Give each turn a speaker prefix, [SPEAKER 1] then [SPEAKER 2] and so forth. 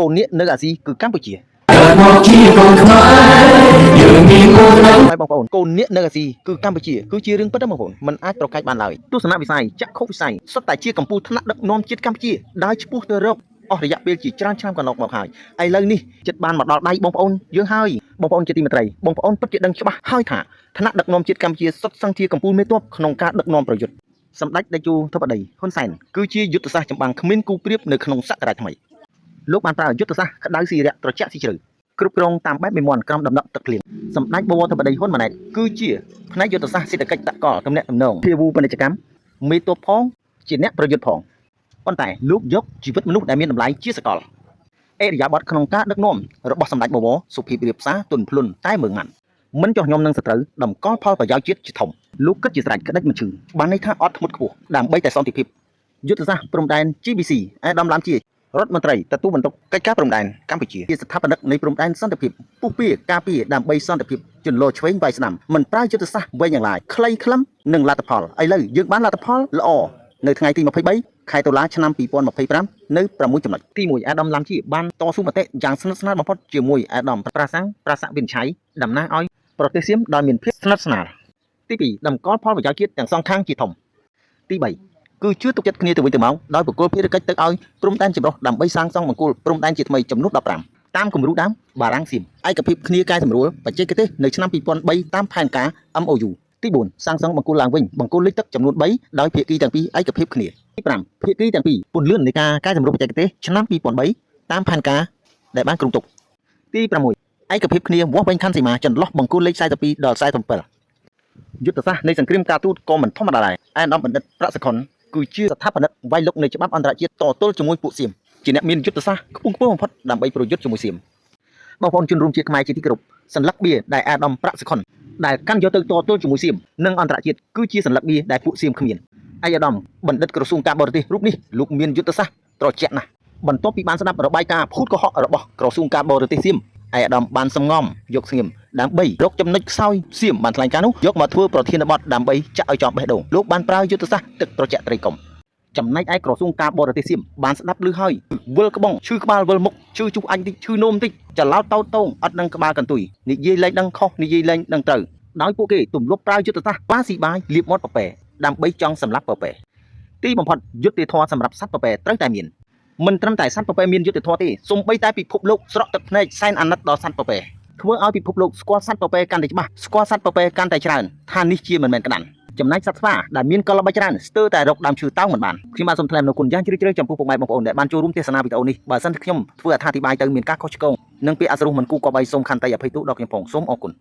[SPEAKER 1] កូននេះនៅអាស៊ីគឺកម្ពុជាហើយបងប្អូនកូននេះនៅអាស៊ីគឺកម្ពុជាគឺជារឿងពិតណាស់បងប្អូនមិនអាចប្រកែកបានឡើយទស្សនវិស័យចក្ខុវិស័យសុទ្ធតែជាកម្ពុជាថ្នាក់ដឹកនាំជាតិកម្ពុជាដើរឆ្ពោះទៅរកអស់រយៈពេលជាច្រើនឆ្នាំកន្លងមកហើយឥឡូវនេះចិត្តបានមកដល់ដៃបងប្អូនយើងហើយបងប្អូនជាទីមេត្រីបងប្អូនពិតជាដឹងច្បាស់ហើយថាថ្នាក់ដឹកនាំជាតិកម្ពុជាសុទ្ធសឹងជាកម្ពុជាមេទ័ពក្នុងការដឹកនាំប្រយុទ្ធសម្ដេចតេជោធិបតីហ៊ុនសែនគឺជាយុទ្ធសាស្ត្រចម្បាំងគ្មានគូប្រៀបនៅក្នុងសករាជថ្មីលោកបានប្រើយុទ្ធសាស្ត្រក្តៅស៊ីរាក់ត្រជាក់ស៊ីជ្រៅគ្រប់គ្រងតាមបែបមេមន់ក្រោមដំណក់ទឹកភ្លៀងសម្ដេចបវរធិបតីហ៊ុនម៉ាណែតគឺជាផ្នែកយុទ្ធសាស្ត្រសេដ្ឋកិច្ចតកទំនាក់ទំនងភាវូពាណិជ្ជកម្មមេទ័ពផងជាអ្នកប្រយុទ្ធផងប៉ុន្តែលោកយកជីវិតមនុស្សដែលមានតម្លៃជាសកលអេរយាប័តក្នុងការដឹកនាំរបស់សម្ដេចបវរសុភាពរាបសារទន់ភ្លន់តែមើងម៉ាត់មិនចោះញោមនឹងសត្រូវតម្កល់ផលប្រយោជន៍ជាតិជាធំលោកគិតជាស្រេចក្តិចមិនឈឺបានន័យថាអត់ធ្មត់ខ្ពស់ដើម្បីតែសន្តិភាពយុទ្ធសាស្ត្រព្រំដែន GBC ឯកឧត្តមឡានជារដ្ឋមន្ត្រីទទួលបន្ទុកកិច្ចការព្រំដែនកម្ពុជាជាស្ថាបនិកនៃព្រំដែនសន្តិភាពពុះពៀការពារដើម្បីសន្តិភាពជន្លឆ្វេងវាយស្ដាំមិនប្រើយុទ្ធសាស្ត្រវែងយ៉ាងឡាយខ្លីខ្លឹមនិងលទ្ធផលឥឡូវយើងបានលទ្ធផលល្អនៅថ្ងៃទី23ខែតុលាឆ្នាំ2025នៅ6ចំណុចទី1អាដាមឡាំជាបានតស៊ូមតិយ៉ាងស្និទ្ធស្នាលបំផុតជាមួយអាដាមប្រាសាំងវិនឆៃតំណាងឲ្យប្រទេសសៀមដោយមានភាពស្និទ្ធស្នាលទី2តម្កល់ផលប្រយោជន៍ជាតិទាំងសងខាងជាធំទី3គឺជឿទុកចិត្តគ្នាទៅវិញទៅមកដោយបុគ្គលភារកិច្ចទៅឲ្យព្រំដែនចម្រុះដើម្បីសាងសង់បង្គោលព្រំដែនជាថ្មីចំនួន15តាមគំរូដើមបារាំងសៀមឯកភាពគ្នាកែសម្រួលបច្ចេកទេសនៅឆ្នាំ2003តាមផែនការ MOU ទី4សាងសង់បង្គោលឡើងវិញបង្គោលលិចទឹកចំនួន3ដោយភាគីទាំងពីរឯកភាពគ្នាទី5ភាគីទាំងពីរពន្លឿននៃការកែសម្រួលបច្ចេកទេសឆ្នាំ2003តាមផែនការដែលបានគ្រោងទុកទី6ឯកភាពគ្នាវាស់វែងខណ្ឌសីមាចន្លោះបង្គោលលេខ42ដល់47យុទ្ធសាស្ត្រនៃសង្គ្រាមការទូតក៏មិនធម្មតាដែរឯកឧត្តមបណ្ឌិតប្រាក់សុខុនគឺជាស្ថាបនិកវាយលុកនៃច្បាប់អន្តរជាតិតទល់ជាមួយពួកសៀមជាអ្នកមានយុទ្ធសាស្ត្រខ្ពង់ខ្ពស់បំផុតដើម្បីប្រយុទ្ធជាមួយសៀមបងប្អូនជនរួមជាតិខ្មែរជាទីគោរពសញ្ញាបៀដែលអាដាមប្រាក់សុខុនដែលកាន់យកទៅតទល់ជាមួយសៀមនិងអន្តរជាតិគឺជាសញ្ញាបៀដែលពួកសៀមគ្មានឯកឧត្តមបណ្ឌិតក្រសួងការបរទេសរូបនេះលោកមានយុទ្ធសាស្ត្រត្រជាក់ណាស់បន្ទាប់ពីបានស្ដាប់របាយការណ៍ភូតកុហករបស់ក្រសួងការបរទេសសៀមឯកឧត្តមបានសំងំយកស្ងៀមដើម្បីរកចំណុចខ្សោយសៀមបានថ្លែងការនោះយកមកធ្វើប្រធានបទដើម្បីចាក់ឲ្យចំបេះដូងលោកបានប្រើយុទ្ធសាស្ត្រទឹកត្រជាក់ត្រីកុំចំណែកឯក្រសួងការបរទេសសៀមបានស្ដាប់ឮហើយវិលក្បងឈឺក្បាលវិលមុខឈឺជុះអញតិចឈឺនោមតិចចឡោតតោតងអត់នឹងក្បាលកន្ទុយនិយាយលែងដឹងខុសនិយាយលែងដឹងត្រូវដោយពួកគេទម្លាប់ប្រើយុទ្ធសាស្ត្រប៉ាស៊ីបាយលៀបមាត់ប៉ប៉ែដើម្បីចង់សម្លាប់ប៉ប៉ែទីបំផុតយុត្តិធម៌សម្រាប់សត្វប៉ប៉ែត្រូវតែមានមិនត្រឹមតែសត្វប៉ប៉ែមានយុត្តិធម៌ទេសូម្បីតែពិភពលោកស្រក់ទឹកភ្នែកសែនអាណិតដល់សត្វប៉ប៉ែធ្វើឲ្យពិភពលោកស្គាល់សត្វប៉ប៉ែកាន់តែច្បាស់ស្គាល់សត្វប៉ប៉ែកាន់តែច្រើនថានេះជាមិនមែនក្តាន់ចំណែកសត្វស្វាដែលមានកលល្បិចច្រើនស្ទើរតែរកដើមឈើតោងមិនបានខ្ញុំបាទសូមថ្លែងនូវគុណយ៉ាងជ្រាលជ្រៅចំពោះពុកម៉ែបងប្អូនដែលបានចូលរួមទស្សនាវីដេអូនេះបើសិនខ្ញុំធ្វើអត្ថាធិប្បាយទៅមានការខុសឆ្គងនិងពាក្យអសុរោះមិនគូគប្បីសូមខន្តីអភ័យទោសដល់ខ្ញុំផងសូមអរគុណ